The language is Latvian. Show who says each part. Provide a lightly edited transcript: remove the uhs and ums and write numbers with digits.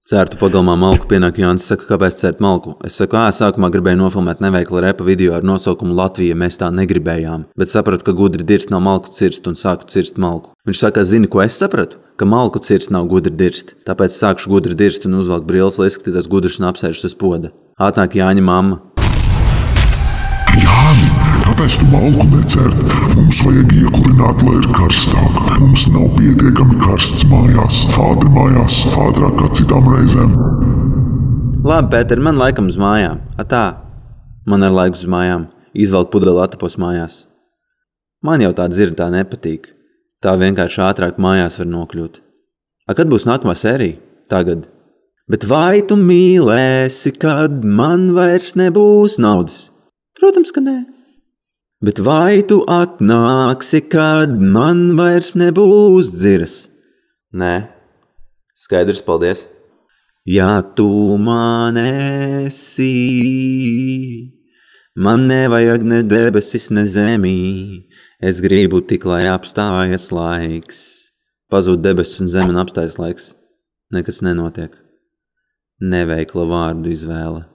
Speaker 1: Cērtu pagalmā malku pienāk Jānis saka, kāpēc cērt malku. Es saku, sākumā gribēju nofilmēt neveikla repa video ar nosaukumu Latvija, mēs tā negribējām, bet sapratu, ka gudri dirst nav malku cirst un sāku cirst malku. Viņš saka, zini, ko es sapratu? Ka malku cirst nav gudri dirst, tāpēc sākšu gudri dirst un uzvelkt brilles, lai izskatītos gudrs un apsēžas uz poda. Atnāk Jāņa mamma.
Speaker 2: Jāni, kāpēc tu malku necert? Mums vajag iekurināt, lai ir karstāk. Mums nav pietiekami karsts mājās. Ātri mājās, ātrāk kā citām reizēm.
Speaker 1: Labi, Pēter, man laikam uz mājām. Tā, man ar laiku uz mājām. Izvelk pudeli atapos mājās. Man jau tā dzird tā nepatīk. Tā vienkārši ātrāk mājās var nokļūt. Kad būs nākamā sērija? Tagad. Bet vai tu mīlēsi, kad man vairs nebūs naudas? Protams, ka nē. Bet vai tu atnāksi, kad man vairs nebūs dziras? Nē. Skaidrs, paldies. Ja tu man esi, man nevajag ne debesis, ne zemī. Es gribu tik, lai apstājas laiks. Pazūd debesis un zemi un apstājas laiks. Nekas nenotiek. Neveikla vārdu izvēle.